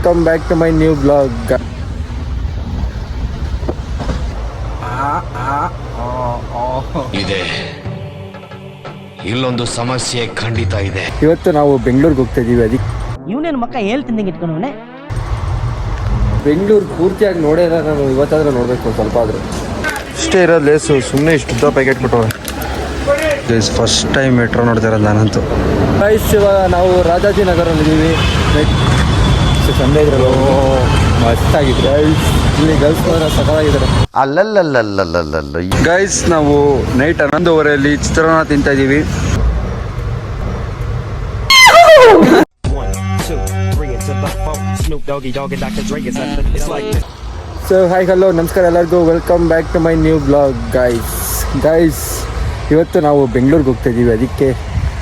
Welcome back to my new blog. ಇದೆ ಇಲ್ಲೊಂದು ಸಮಸ್ಯೆ ಖಂಡಿತ ಇದೆ. ಇವತ್ತು ನಾವು ಬೆಂಗಳೂರಿಗೆ ಹೋಗ್ತಾ ಇದೀವಿ. ಅದಕ್ಕೆ ಇವನೇನು ಮಕ್ಕ ಹೇಳ್ತಿದ್ದಂಗೆ ಇಟ್ಕೊಂಡವನೆ. ಬೆಂಗಳೂರು ಪೂರ್ತಿಯಾಗಿ ನೋಡಿಲ್ಲ ನಾನು, ಇವತ್ತಾದ್ರೂ ನೋಡಬೇಕು ಸ್ವಲ್ಪ ಆದರೂ. ಇಷ್ಟೇ ಇರೋದು ಲೇಸು, ಸುಮ್ಮನೆ ಇಷ್ಟು ಉದ್ದ ಪ್ಯಾಕೆಟ್ ಕೊಟ್ಟವ್ರೆ. ಗೈಸ್ ಫಸ್ಟ್ ಟೈಮ್ ಮೆಟ್ರೋ ನೋಡ್ತಾ ಇರೋದು ನಾನಂತೂ. ಗೈಸ್ ಇವಾಗ ನಾವು ರಾಜಾಜಿನಗರಲ್ಲಿದ್ದೀವಿ. ಸಂಡೇ ಇದ್ರಲ್ಲ ಮಸ್ತಾಗಿದ್ರೆ ಇಲ್ಲಿ ಗರ್ಲ್ಸ್ ಸಕಲಾಗಿದ್ದಾರೆ. ಅಲ್ಲಲ್ಲಲ್ಲಲ್ಲಲ್ಲಲ್ಲ ಗೈಸ್ ನಾವು ನೈಟ್ 11:30 ಚಿತ್ರಾನ್ನ ತಿಂತಾ ಇದ್ದೀವಿ. ಸೊ ಹಾಯ್ ಹಲೋ ನಮಸ್ಕಾರ ಎಲ್ಲರಿಗೂ, welcome back to my new blog. Guys ಇವತ್ತು ನಾವು ಬೆಂಗಳೂರಿಗೆ ಹೋಗ್ತಾ ಇದ್ದೀವಿ. ಅದಕ್ಕೆ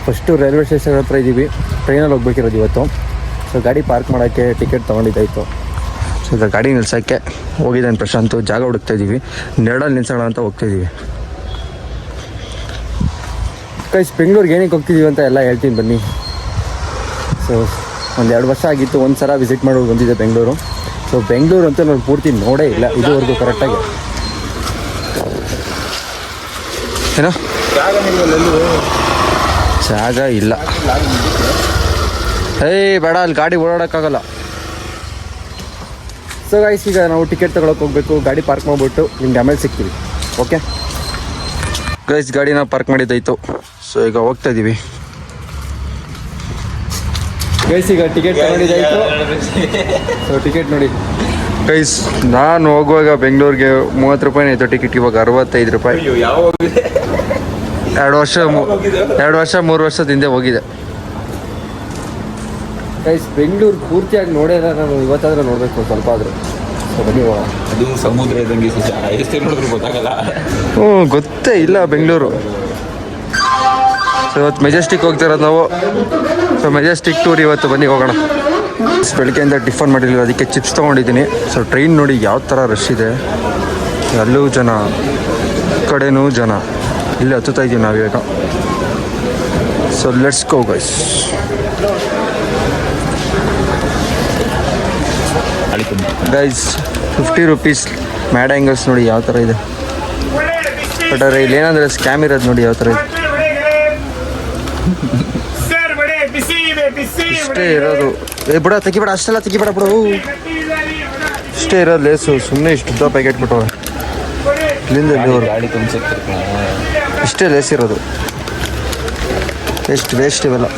ಫಸ್ಟು ರೈಲ್ವೆ ಸ್ಟೇಷನ್ ಹತ್ರ ಇದ್ದೀವಿ. ಟ್ರೈನಲ್ಲಿ ಹೋಗ್ಬೇಕಿರೋದು ಇವತ್ತು. ಸೊ ಗಾಡಿ ಪಾರ್ಕ್ ಮಾಡೋಕ್ಕೆ ಟಿಕೆಟ್ ತೊಗೊಂಡಿದ್ದಾಯಿತು. ಸೊ ಈಗ ಗಾಡಿ ನಿಲ್ಸೋಕ್ಕೆ ಹೋಗಿದ್ದಾನೆ ಪ್ರಶಾಂತು. ಜಾಗ ಹುಡುಕ್ತಾ ಇದ್ದೀವಿ, ನೆರಳಲ್ಲಿ ನಿಲ್ಸೋಣ ಅಂತ ಹೋಗ್ತಾಯಿದ್ದೀವಿ. ಗೈಸ್ ಬೆಂಗಳೂರಿಗೆ ಏನಕ್ಕೆ ಹೋಗ್ತಿದ್ದೀವಿ ಅಂತ ಎಲ್ಲ ಹೇಳ್ತೀನಿ ಬನ್ನಿ. ಸೊ 1-2 ವರ್ಷ ಆಗಿತ್ತು, ಒಂದು ಸಲ ವಿಸಿಟ್ ಮಾಡೋದು ಬಂದಿದ್ದೆ ಬೆಂಗಳೂರು. ಸೊ ಬೆಂಗಳೂರು ಅಂತ ನಾನು ಪೂರ್ತಿ ನೋಡೇ ಇಲ್ಲ ಇದುವರೆಗೂ ಕರೆಕ್ಟಾಗಿ. ಏನೋ ಜಾಗ ಇಲ್ಲ. ಬೇಡ, ಅಲ್ಲಿ ಗಾಡಿ ಓಡಾಡೋಕ್ಕಾಗಲ್ಲ. ಸೊ ಗೈಸ್ ಈಗ ನಾವು ಟಿಕೆಟ್ ತೊಗೊಳಕ್ಕೆ ಹೋಗಬೇಕು. ಗಾಡಿ ಪಾರ್ಕ್ ಮಾಡಿಬಿಟ್ಟು ನಿಮ್ಗೆ ಆಮೇಲೆ ಸಿಗ್ತೀವಿ. ಓಕೆ ಗೈಸ್, ಗಾಡಿನ ಪಾರ್ಕ್ ಮಾಡಿದ್ದಾಯಿತು. ಸೊ ಈಗ ಹೋಗ್ತಾ ಇದ್ದೀವಿ. ಗೈಸ್ ಈಗ ಟಿಕೆಟ್ ತಗೊಂಡಿದ್ದಾಯಿತು. ಸೊ ಟಿಕೆಟ್ ನೋಡಿ ಗೈಸ್, ನಾನು ಹೋಗುವಾಗ ಬೆಂಗಳೂರಿಗೆ 30 ರೂಪಾಯಿನೇ ಆಯಿತು ಟಿಕೆಟ್. ಇವಾಗ 65 ರೂಪಾಯಿ. 2 ವರ್ಷ 3 ವರ್ಷದ ಹಿಂದೆ ಹೋಗಿದೆ. ಗೈಸ್ ಬೆಂಗಳೂರು ಪೂರ್ತಿಯಾಗಿ ನೋಡಿಲ್ಲ ನಾನು, ಇವತ್ತಾದ್ರೂ ನೋಡಬೇಕು ಸ್ವಲ್ಪ ಆದರೂ. ಸೊ ಬನ್ನಿ ಹೋಗೋಣ. ಅದು ಸಮುದ್ರ ಇದ್ದಂಗೆ ಎಷ್ಟು ನೋಡಿದ್ರು ಗೊತ್ತಾಗಲ್ಲ. ಗೊತ್ತೇ ಇಲ್ಲ ಬೆಂಗಳೂರು. ಸೊ ಇವತ್ತು ಮೆಜೆಸ್ಟಿಕ್ ಹೋಗ್ತಿರೋದು ನಾವು. ಸೊ ಮೆಜೆಸ್ಟಿಕ್ ಟೂರ್ ಇವತ್ತು, ಬನ್ನಿ ಹೋಗೋಣ. ಬೆಳಗ್ಗೆಯಿಂದ ಟಿಫನ್ ಮಾಡಿಲ್ಲ, ಅದಕ್ಕೆ ಚಿಪ್ಸ್ ತೊಗೊಂಡಿದ್ದೀನಿ. ಸೊ ಟ್ರೈನ್ ನೋಡಿ ಯಾವ ಥರ ರಶ್ ಇದೆ, ಅಲ್ಲೂ ಜನ, ಕಡೆನೂ ಜನ. ಇಲ್ಲಿ ಹತ್ತುತ್ತಾ ಇದ್ದೀವಿ ನಾವೀಗ. So let's go guys. Guys 50 rupees mad angles ನೋಡಿ ಯಾವ ಥರ ಇದೆ. ಬಟ್ ಆದರೆ ಇಲ್ಲಿ ಏನಂದರೆ ಸ್ಕ್ಯಾಮ್ ಇರೋದು ನೋಡಿ ಯಾವ ಥರ ಇದೆ. ಇಷ್ಟೇ ಇರೋದು. ಬಿಡ ತೆಗಿಬೇಡ, ಅಷ್ಟೆಲ್ಲ ತೆಗಿಬೇಡ ಬಿಡು. ಇಷ್ಟೇ ಇರೋದು ಲೇಸು, ಸುಮ್ಮನೆ ಇಷ್ಟು ಉದ್ದ ಪ್ಯಾಕೆಟ್ ಕೊಟ್ಟವ್ರೆ. ಇಲ್ಲಿಂದ ಇಲ್ಲಿವರು ಗಾಡಿ ತುಂಬಿಸುತ್ತೆ. ಇಷ್ಟೇ ಲೇಸ್ ಇರೋದು. ಎಷ್ಟು ವೇಸ್ಟ್ ಇವೆಲ್ಲ.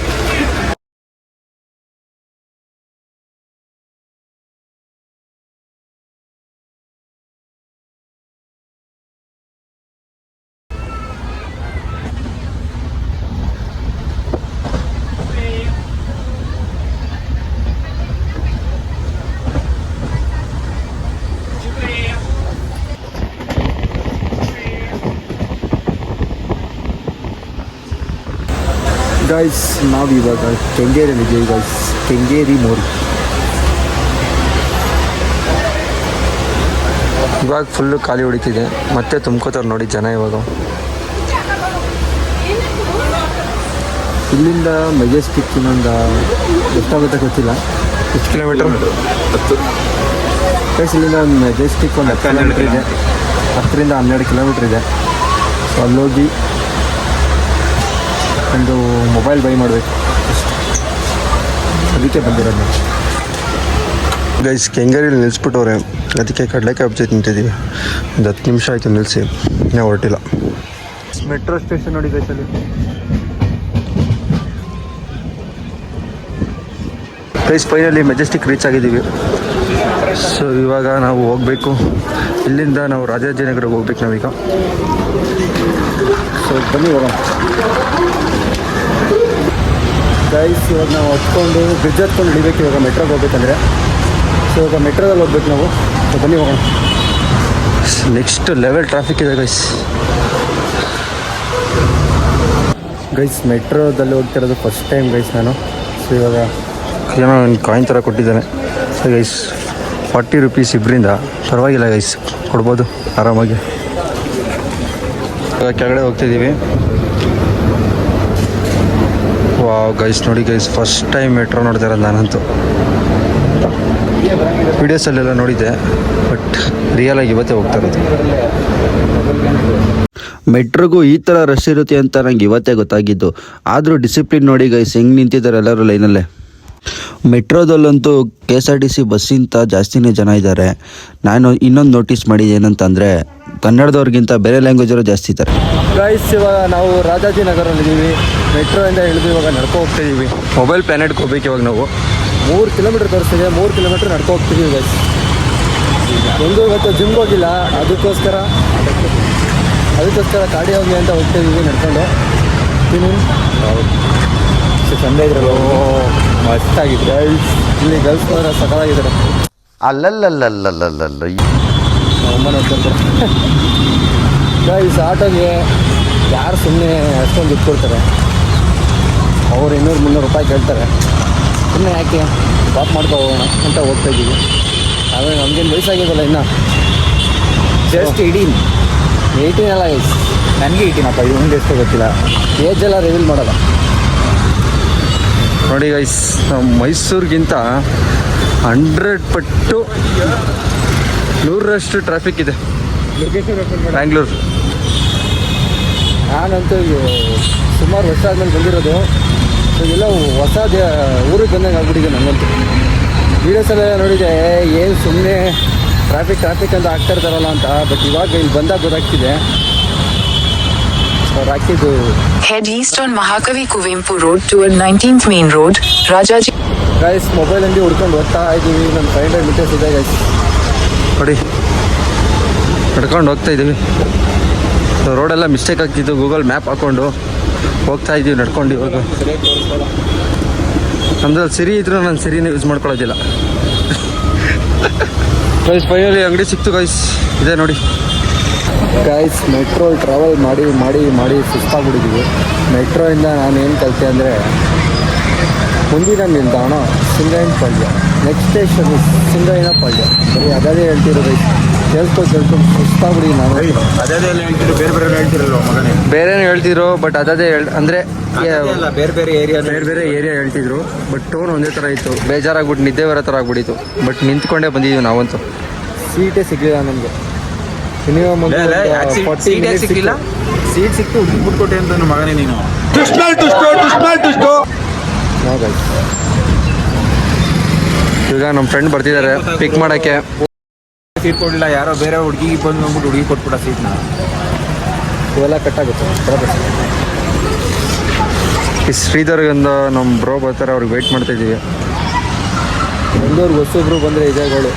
ಗೈಸ್ ನಾವು ಇವಾಗ ಕೆಂಗೇರಿಯಲ್ಲಿದ್ದೀವಿ ಗೈಸ್, ಕೆಂಗೇರಿ ಮೋರಿ. ಇವಾಗ ಫುಲ್ಲು ಖಾಲಿ ಹೊಡಿತಿದೆ, ಮತ್ತೆ ತುಂಬ್ಕೋತಾರೆ ನೋಡಿ ಜನ. ಇವಾಗ ಇಲ್ಲಿಂದ ಮೆಜೆಸ್ಟಿಕ್ ಇನ್ನೊಂದು ಎಷ್ಟಾಗುತ್ತೆ ಗೊತ್ತಿಲ್ಲ, 10 ಕಿಲೋಮೀಟರ್. ಗೈಸ್ ಇಲ್ಲಿಂದ ಒಂದು ಮೆಜೆಸ್ಟಿಕ್ ಒಂದು 10 ಕಿಲೋಮೀಟ್ರ್ ಇದೆ, 10ರಿಂದ 12 ಕಿಲೋಮೀಟ್ರ್ ಇದೆ. ಸೊ ಅಲ್ಲೋಗಿ ಒಂದು ಮೊಬೈಲ್ ಬೈ ಮಾಡಬೇಕು, ಅದಕ್ಕೆ ಬಂದಿರೋದು. ಗೈಸ್ ಕೆಂಗೇರಿಯಲ್ಲಿ ನಿಲ್ಲಿಸ್ಬಿಟ್ಟವ್ರೆ, ಅದಕ್ಕೆ ಕಡಲೆಕಾಯಿ ಹಬ್ಬ ತಿಂತಿದ್ದೀವಿ. ಒಂದು 10 ನಿಮಿಷ ಆಯಿತು ನಿಲ್ಲಿಸಿ, ಇನ್ನೂ ಹೊರಟಿಲ್ಲ. ಮೆಟ್ರೋ ಸ್ಟೇಷನ್ ನೋಡಿ ಗೈಸ್, ಅಲ್ಲಿ ಗೈಸ್ ಫೈನಲಿ ಮೆಜೆಸ್ಟಿಕ್ ರೀಚ್ ಆಗಿದ್ದೀವಿ. ಸೊ ಇವಾಗ ನಾವು ಹೋಗಬೇಕು. ಇಲ್ಲಿಂದ ನಾವು ರಾಜಾಜಿನಗರಕ್ಕೆ ಹೋಗ್ಬೇಕು ನಾವೀಗ. ಸೊ ಬನ್ನಿ ಹೋಗೋಣ. ಗೈಸ್ ಇವಾಗ ನಾವು ಹತ್ಕೊಂಡು ಬ್ರಿಡ್ಜ್ ಹತ್ಕೊಂಡು ಹಿಡಿಬೇಕು ಇವಾಗ ಮೆಟ್ರೋಗೆ ಹೋಗ್ಬೇಕಂದ್ರೆ. ಸೊ ಇವಾಗ ಮೆಟ್ರೋದಲ್ಲಿ ಹೋಗ್ಬೇಕು ನಾವು. ಸೊ ಬನ್ನಿ ಹೋಗೋಣ. ನೆಕ್ಸ್ಟ್ ಲೆವೆಲ್ ಟ್ರಾಫಿಕ್ ಇದೆ ಗೈಸ್. ಗೈಸ್ ಮೆಟ್ರೋದಲ್ಲಿ ಹೋಗ್ತಿರೋದು ಫಸ್ಟ್ ಟೈಮ್ ಗೈಸ್ ನಾನು. ಸೊ ಇವಾಗ ಏನೋ ಒಂದು ಕಾಯಿನ್ ಥರ ಕೊಟ್ಟಿದ್ದಾನೆ. ಸೊ ಗೈಸ್ 40 ರೂಪೀಸ್ ಇಬ್ಬರಿಂದ, ಪರವಾಗಿಲ್ಲ ಗೈಸ್, ಕೊಡ್ಬೋದು ಆರಾಮಾಗಿ. ಇವಾಗ ಕೆಳಗಡೆ ಹೋಗ್ತಿದ್ದೀವಿ. ವಾವ್ ಗೈಸ್ ನೋಡಿ ಗೈಸ್, ಫಸ್ಟ್ ಟೈಮ್ ಮೆಟ್ರೋ ನೋಡ್ತಾ ಇರೋದು ನಾನಂತೂ. ವೀಡಿಯೋಸಲ್ಲೆಲ್ಲ ನೋಡಿದ್ದೆ, ಬಟ್ ರಿಯಲಾಗಿ ಇವತ್ತೇ ಹೋಗ್ತಾ ಇರೋದು. ಮೆಟ್ರೋಗೂ ಈ ಥರ ರಶ್ ಇರುತ್ತೆ ಅಂತ ನಂಗೆ ಇವತ್ತೇ ಗೊತ್ತಾಗಿದ್ದು. ಆದರೂ ಡಿಸಿಪ್ಲಿನ್ ನೋಡಿ ಗೈಸ್ ಹೆಂಗೆ ನಿಂತಿದ್ದಾರೆ ಎಲ್ಲರೂ ಲೈನಲ್ಲೇ. ಮೆಟ್ರೋದಲ್ಲಂತೂ KSRTC ಬಸ್ಸಿಂತ ಜಾಸ್ತಿನೇ ಜನ ಇದ್ದಾರೆ. ನಾನು ಇನ್ನೊಂದು ನೋಟಿಸ್ ಮಾಡಿದ್ದು ಏನಂತಂದರೆ ಕನ್ನಡದವ್ರಿಗಿಂತ ಬೇರೆ ಲ್ಯಾಂಗ್ವೇಜವರು ಜಾಸ್ತಿ ಇದ್ದಾರೆ. ಗೈಸ್ ಇವಾಗ ನಾವು ರಾಜಾಜಿನಗರಲ್ಲಿದ್ದೀವಿ. ಮೆಟ್ರೋಯಿಂದ ಇಳಿದು ಇವಾಗ ನಡ್ಕೊ ಹೋಗ್ತಿದ್ದೀವಿ. ಮೊಬೈಲ್ ಪ್ಲಾನೆಟ್ಗೆ ಹೋಗ್ಬೇಕು ಇವಾಗ ನಾವು. 3 ಕಿಲೋಮೀಟ್ರ್ ತೋರಿಸ್ತಿದೆ, 3 ಕಿಲೋಮೀಟ್ರ್ ನಡ್ಕೊ ಹೋಗ್ತಿದ್ದೀವಿ ಗೈಸ್. ಒಂದು ಇವತ್ತು ಜಿಮ್ಗೆ ಹೋಗಿಲ್ಲ, ಅದಕ್ಕೋಸ್ಕರ ಗಾಡಿ ಹೋಗಿ ಅಂತ ಹೋಗ್ತಿದ್ದೀವಿ ನಡ್ಕೊಂಡು. ಸಂಡೆ ಇದ್ರಲ್ಲ ಮಸ್ತಾಗಿದೆ ಗೈಸ್. ಇಲ್ಲಿ ಗರ್ಲ್ಸ್ ಹೋದ್ರೆ ಸಕಲಾಗಿದ್ದಾರೆ. ಅಲ್ಲಲ್ಲಲ್ಲಲ್ಲಲ್ಲಲ್ಲ ಅಮ್ಮ ನೋಡ್ಕೊಂತಾರೆ ಗೈಸ್. ಆಟೋಗೆ ಯಾರು ಸುಮ್ಮನೆ ಅಷ್ಟೊಂದು ದುಡ್ಡು ಕೊಡ್ತಾರೆ, ಅವ್ರು 200-300 ರೂಪಾಯಿ ಕೇಳ್ತಾರೆ. ಸುಮ್ಮನೆ ಯಾಕೆ ಡ್ರಾಪ್ ಮಾಡ್ಕೊ ಹೋಗೋಣ ಅಂತ ಹೋಗ್ತಾ ಇದ್ದೀವಿ. ಆದರೆ ನಮಗೇನು ವಯಸ್ಸಾಗಿದ್ದಲ್ಲ ಇನ್ನು, ಜಸ್ಟ್ 18 ಅಲ್ಲ ಗೈಸ್. ನನಗೆ 18 ಅಪ್ಪ, ಇವ್ನಿಗೆ ಎಷ್ಟು ಗೊತ್ತಿಲ್ಲ. ಏಜ್ ಎಲ್ಲ ರಿವೀಲ್ ಮಾಡೋಲ್ಲ ನೋಡಿ ಗೈಸ್. ನಾವು ಮೈಸೂರಿಗಿಂತ 100 ಪಟ್ಟು 100ರಷ್ಟು ಟ್ರಾಫಿಕ್ ಇದೆ ಬ್ಯಾಂಗ್ಳೂರು. ನಾನಂತೂ ಸುಮಾರು ವರ್ಷ ಆದಮೇಲೆ ಬಂದಿರೋದು. ಎಲ್ಲ ಹೊಸ ಊರಿಗೆ ಬಂದಂಗೆ ಆಗ್ಬಿಟ್ಟಿದೆ ನನಗಂತೂ. ವೀಡಿಯೋಸಲ್ಲೆಲ್ಲ ನೋಡಿದೆ, ಏನು ಸುಮ್ಮನೆ ಟ್ರಾಫಿಕ್ ಅಂತ ಆಗ್ತಾ ಇರ್ತಾರಲ್ಲ ಅಂತ. ಬಟ್ ಇವಾಗ ಇಲ್ಲಿ ಬಂದಾಗ ಗೊತ್ತಾಗ್ತಿದೆ ಅವ್ರು ಹಾಕಿದ್ದು. Head east on Mahakavi Kuvempu Road toward 19th Main Road, Rajaji. Guys ಮೊಬೈಲಲ್ಲಿ ಹುಡ್ಕೊಂಡು ಹೋಗ್ತಾ ಇದ್ದೀವಿ. ನಮ್ಮ 500 ಮೀಟರ್ಸ್ ಇದೆ ಗೈಸ್ ನೋಡಿ, ನಡ್ಕೊಂಡು ಹೋಗ್ತಾ ಇದ್ದೀವಿ. ರೋಡೆಲ್ಲ ಮಿಸ್ಟೇಕ್ ಆಗ್ತಿತ್ತು, ಗೂಗಲ್ ಮ್ಯಾಪ್ ಹಾಕ್ಕೊಂಡು ಹೋಗ್ತಾ ಇದ್ದೀವಿ ನಡ್ಕೊಂಡು. ಇವಾಗ ನಮ್ದ್ರಲ್ಲಿ ಸಿರಿ ಇದ್ರೂ ನಾನು ಸಿರಿನೇ ಯೂಸ್ ಮಾಡ್ಕೊಳ್ಳೋದಿಲ್ಲ ಗೈಸ್. ಫೈನಲಿ ಅಂಗಡಿ ಸಿಕ್ತು ಗೈಸ್, ಇದೆ ನೋಡಿ ಗೈಸ್. ಮೆಟ್ರೋ ಟ್ರಾವೆಲ್ ಮಾಡಿ ಸುಸ್ತಾಗ್ಬಿಟ್ಟಿದ್ದೀವಿ. ಮೆಟ್ರೋಯಿಂದ ನಾನು ಏನು ಕಲಿತೆ ಅಂದರೆ, ಮುಂದಿನ ನಿಲ್ದಾಣ ಸಿಂಗಯ್ಯನಪಾಳ್ಯ, ನೆಕ್ಸ್ಟ್ ಸ್ಟೇಷನ್ ಸಿಂಗಯ್ಯನಪಾಳ್ಯ. ಬರೀ ಅದೇ ಹೇಳ್ತಿರೋದು ಕೇಳ್ಕೊಂಡು ಸುಸ್ತಾಗ್ಬಿಡಿ. ನಾನು ಬೇರೆನೇ ಹೇಳ್ತಿರೋ, ಬಟ್ ಅದೇ ಅಂದರೆ ಬೇರೆ ಏರಿಯಾ ಹೇಳ್ತಿದ್ರು. ಬಟ್ ಟೋನ್ ಒಂದೇ ಥರ ಇತ್ತು. ಬೇಜಾರಾಗ್ಬಿಟ್ಟು ನಿದ್ದೆ ಬರೋ ಥರ ಆಗ್ಬಿಟ್ಟಿತ್ತು. ಬಟ್ ನಿಂತ್ಕೊಂಡೇ ಬಂದಿದ್ದೀವಿ ನಾವಂತೂ. ಸೀಟೇ ಸಿಗಲಿಲ್ಲ ನಮಗೆ. ಮಿನಿಮಮ್ ಸಿಕ್ಕಿಲ್ಲ. ಸೀಟ್ ಸಿಕ್ತು ಬಿಟ್ಕೊಟ್ಟೆ ಅಂತ ಮಗನೇ ನೀನು. ಈಗ ನಮ್ಮ ಫ್ರೆಂಡ್ ಬರ್ತಿದ್ದಾರೆ ಪಿಕ್ ಮಾಡೋಕ್ಕೆ. ಸೀಟ್ ಕೊಡಲಿಲ್ಲ, ಯಾರೋ ಬೇರೆ ಹುಡುಗಿ ಬಂದು ನೋಡ್ಬಿಟ್ಟು ಹುಡುಗಿ ಕೊಟ್ಬಿಡ ಸೀಟ್ನ. ಇವೆಲ್ಲ ಕಟ್ಟಾಗುತ್ತೆ ಬರೋಬ್ಬರ. ಈ ಶ್ರೀಧರ್ಗಂದ ನಮ್ಮ ಬ್ರೋ ಬರ್ತಾರೆ, ಅವ್ರಿಗೆ ವೆಯ್ಟ್ ಮಾಡ್ತಾಯಿದ್ದೀವಿ. ಒಂದೂರ್ಗೆ ಹೊಸೊಬ್ರು ಬಂದರೆ ಇದೇಗಳು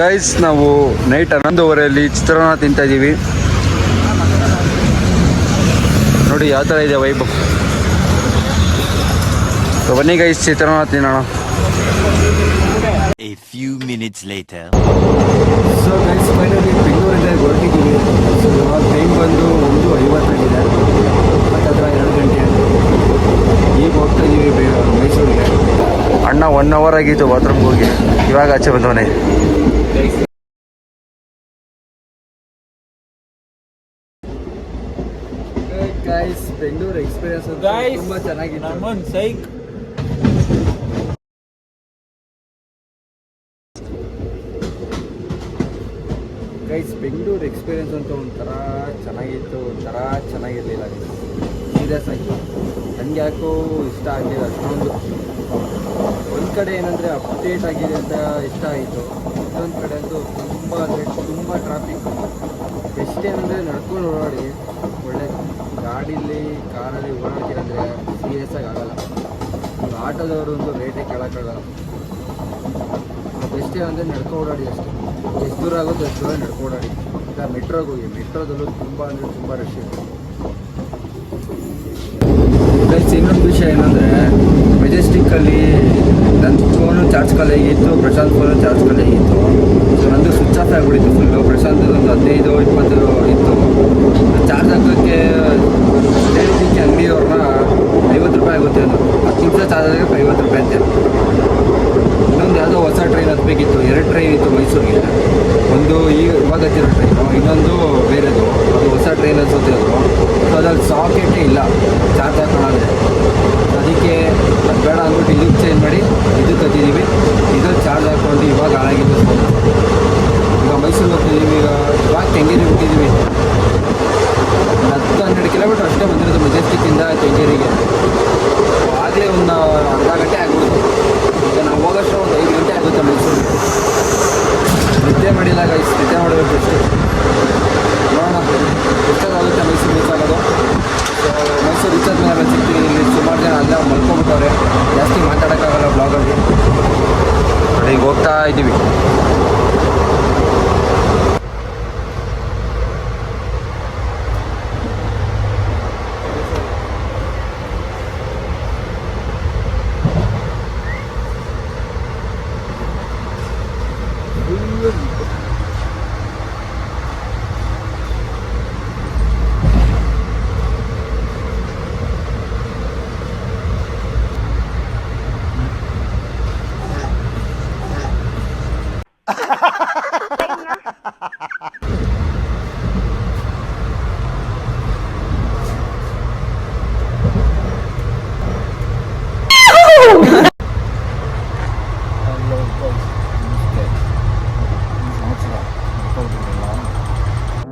ಗೈಸ್. ನಾವು ನೈಟ್ 11:30 ಚಿತ್ರಾನ್ನ ತಿಂತಾಯಿದ್ದೀವಿ ನೋಡಿ ಯಾವ ಥರ ಇದೆ ವೈಬ್. ಬನ್ನಿ ಗೈಸ್, ಚಿತ್ರಾನ್ನ ತಿನ್ನೋಣ. A few minutes later. So guys finally ಬೆಂಗಳೂರಿಂದ ಹೊರಟಿದ್ದೀವಿ. ಸೊ ಇವಾಗ ಟೈಮ್ ಬಂದು 1:50 ಹತ್ತಿರ 2 ಗಂಟೆ. ಈಗ ಹೋಗ್ತಾ ಇದ್ದೀವಿ ಮೈಸೂರಿಗೆ. ಅಣ್ಣ 1 ಅವರ್ ಆಗಿತ್ತು ಬಾತ್ರೂಮ್ಗೆ ಹೋಗಿ, ಇವಾಗ ಆಚೆ ಬಂದವನೇ. ಗೈಸ್ ಬೆಂಗಳೂರು ಎಕ್ಸ್ಪೀರಿಯನ್ಸ್ ತುಂಬ ಚೆನ್ನಾಗಿತ್ತು. ಗೈಸ್ ಬೆಂಗಳೂರು ಎಕ್ಸ್ಪೀರಿಯನ್ಸ್ ಅಂತ ಒಂಥರ ಚೆನ್ನಾಗಿತ್ತು, ಒಂಥರ ಚೆನ್ನಾಗಿರಲಿಲ್ಲ. ಸೀರಿಯಸ್ ಆಗಿ ನನಗೆ ಯಾಕೋ ಇಷ್ಟ ಆಗಲಿಲ್ಲ ಅಷ್ಟೊಂದು. ಒಂದು ಕಡೆ ಏನಂದರೆ ಅಪ್ಡೇಟ್ ಆಗಿದೆ ಅಂತ ಇಷ್ಟ ಆಯಿತು, ಇನ್ನೊಂದು ಕಡೆ ಅಂತೂ ತುಂಬ ಟ್ರಾಫಿಕ್. ಎಷ್ಟೇನಂದರೆ ನಡ್ಕೊಂಡು ಓಡಾಡಿ ಒಳ್ಳೆಯದು. ಗಾಡೀಲಿ ಕಾರಲ್ಲಿ ಓಡಾಡ್ತೀರಂದರೆ ಸೀರಿಯಸ್ ಆಗಿ ಆಗೋಲ್ಲ. ಆಟೋದವರು ಒಂದು ರೇಟೇ ಕೇಳೋಕ್ಕಾಗಲ್ಲ. ಎಷ್ಟೇ ಅಂದರೆ ನಡ್ಕೊ ಓಡಾಡಿ ಅಷ್ಟೇ. ಎಷ್ಟು ದೂರ ಆಗೋದು ಅಷ್ಟು ದೂರ ನಡ್ಕೊ ಓಡಾಡಿ. ಇಲ್ಲ ಮೆಟ್ರೋಗೆ ಹೋಗಿ, ಮೆಟ್ರೋದಲ್ಲೂ ತುಂಬ ರಶ್ ಇತ್ತು. ಗೈಸ್ ಇನ್ನೊಂದು ವಿಷಯ ಏನಂದರೆ, ಮೆಜೆಸ್ಟಿಕ್ಕಲ್ಲಿ ನನ್ನ ಫೋನು ಚಾರ್ಜ್ ಖಾಲಿಯಾಗಿತ್ತು, ಪ್ರಶಾಂತ್ ಫೋನು ಚಾರ್ಜ್ ಖಾಲಿಯಾಗಿತ್ತು. ಸೊ ನಂದು ಸ್ವಿಚ್ ಆಫ್ ಆಗಿಬಿಟ್ಟಿತ್ತು ಫುಲ್ಲು. ಪ್ರಶಾಂತ್ ಒಂದು 15-20 ಇತ್ತು. ಚಾರ್ಜ್ ಹಾಕೋಕ್ಕೆ ಹೇಳಿದ್ದಕ್ಕೆ ಅಂಗಡಿಯವ್ರನ್ನ 50 ರೂಪಾಯಿ ಆಗುತ್ತೆ ಅದು. 10 ನಿಮಿಷ ಚಾರ್ಜ್ ಆಗೋಕ್ಕೆ 50 ರೂಪಾಯಿ ಅಂತೆ. ಇನ್ನೊಂದು ಯಾವುದೋ ಹೊಸ ಟ್ರೈನ್ ಹತ್ತಬೇಕಿತ್ತು. 2 ಟ್ರೈನ್ ಇತ್ತು ಮೈಸೂರಿಗೆ. ಒಂದು ಇವಾಗ ಹತ್ತಿರೋ ಟ್ರೈನು, ಇನ್ನೊಂದು ಬೇರೆದು. ಅದು ಹೊಸ ಟ್ರೈನ್ ಅನ್ಸುತ್ತೆ ಅದು. ಸೊ ಅದ್ರಲ್ಲಿ ಸಾಕೆಟೇ ಇಲ್ಲ ಚಾರ್ಜ್ ಹಾಕೊಳ್ಳೋದು. ಅದಕ್ಕೆ ಬೇಡ ಅಂದ್ಬಿಟ್ಟು ಇದಕ್ಕೆ ಚೇಂಜ್ ಮಾಡಿ ಇದಕ್ಕೆ ಕತ್ತಿದ್ದೀವಿ. ಇದ್ರಲ್ಲಿ ಚಾರ್ಜ್ ಹಾಕ್ಕೊಂಡು ಇವಾಗ ಹಾಳಾಗಿದ್ದು ಫೋನ್. ಈಗ ಮೈಸೂರಿಗೆ ಹೋಗ್ತಿದ್ದೀವಿ. ಇವಾಗ ಕೆಂಗೇರಿ ಬಿಟ್ಟಿದ್ದೀವಿ. 10-12 ಕಿಲೋಮೀಟ್ರ್ ಅಷ್ಟೇ ಬಂದಿರೋದು ಮೆಜೆಸ್ಟಿಕ್ಕಿಂದ ಕೆಂಗೇರಿಗೆ. ಆಗಲೇ ಒಂದು ಅರ್ಧ ಗಂಟೆ ಆಗ್ಬಿಡ್ತು. ಈಗ ನಾವು ಹೋಗೋಷ್ಟು ಒಂದು 5 ಗಂಟೆ ಆಗುತ್ತೆ ಮೈಸೂರಿಗೆ. ನಿದ್ದೆ ಮಾಡಿಲ್ಲ ಗೈಸ್, ನಿದ್ದೆ ಮಾಡಬೇಕು ಅಷ್ಟೇ. ನೋಡೋಣ ಎಷ್ಟಾಗುತ್ತೆ ಮೈಸೂರು ರೀಚ್ ಆಗೋದು. ಸೊ ಮೈಸೂರು ರೀಚ್ ಆದ್ಮೇಲೆ ಸಿಗ್ತೀವಿ. ಇಲ್ಲಿ ಸುಮಾರು ಜನ ಅಲ್ಲೇ ಮಲ್ಕೊಂಡ್ಬಿಟ್ಟವ್ರೆ, ಜಾಸ್ತಿ ಮಾತಾಡೋಕ್ಕಾಗಲ್ಲ ಬ್ಲಾಗಲ್ಲಿ. ಈಗ ಹೋಗ್ತಾ ಇದ್ದೀವಿ.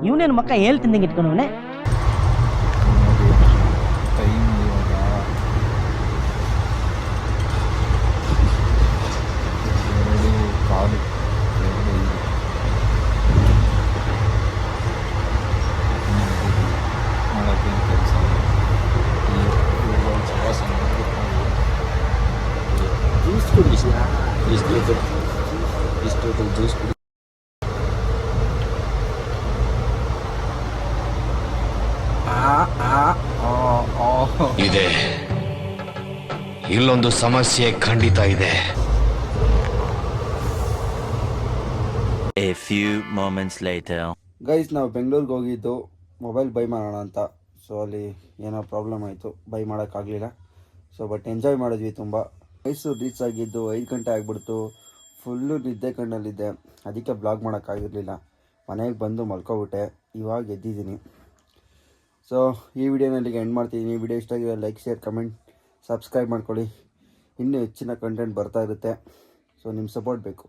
ಇವನೇನು ಮಕ್ಕ ಹೇಳ್ತಿದ್ದಂಗೆ ಇಟ್ಕೊಂಡವನೆ. ಇದೆ, ಇಲ್ಲೊಂದು ಸಮಸ್ಯೆ ಖಂಡಿತ ಇದೆ. A few moments later. Guys, ನಾವು ಬೆಂಗಳೂರಿಗೆ ಹೋಗಿದ್ದು ಮೊಬೈಲ್ ಬೈ ಮಾಡೋಣ ಅಂತ. ಸೊ ಅಲ್ಲಿ ಏನೋ ಪ್ರಾಬ್ಲಮ್ ಆಯಿತು, ಬೈ ಮಾಡೋಕ್ಕಾಗಲಿಲ್ಲ. ಸೊ ಬಟ್ ಎಂಜಾಯ್ ಮಾಡಿದ್ವಿ ತುಂಬ. ಮೈಸೂರು ರೀಚ್ ಆಗಿದ್ದು 5 ಗಂಟೆ ಆಗಿಬಿಡ್ತು. ಫುಲ್ಲು ನಿದ್ದೆ ಕಣ್ಣಲ್ಲಿದ್ದೆ, ಅದಕ್ಕೆ ಬ್ಲಾಗ್ ಮಾಡೋಕ್ಕಾಗಿರಲಿಲ್ಲ. ಮನೆಗೆ ಬಂದು ಮಲ್ಕೊಬಿಟ್ಟೆ. ಇವಾಗ ಎದ್ದಿದ್ದೀನಿ. ಸೊ ಈ ವಿಡಿಯೋನಲ್ಲಿಗೆ ಎಂಡ್ ಮಾಡ್ತಿದ್ದೀನಿ. ಈ ವಿಡಿಯೋ ಇಷ್ಟ ಆಗಿದೆ ಲೈಕ್, ಶೇರ್, ಕಮೆಂಟ್, ಸಬ್ಸ್ಕ್ರೈಬ್ ಮಾಡ್ಕೊಳ್ಳಿ. ಇನ್ನೂ ಹೆಚ್ಚಿನ ಕಂಟೆಂಟ್ ಬರ್ತಾ ಇರುತ್ತೆ. ಸೊ ನಿಮ್ಮ ಸಪೋರ್ಟ್ ಬೇಕು.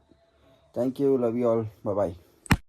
Thank you, love you all, bye.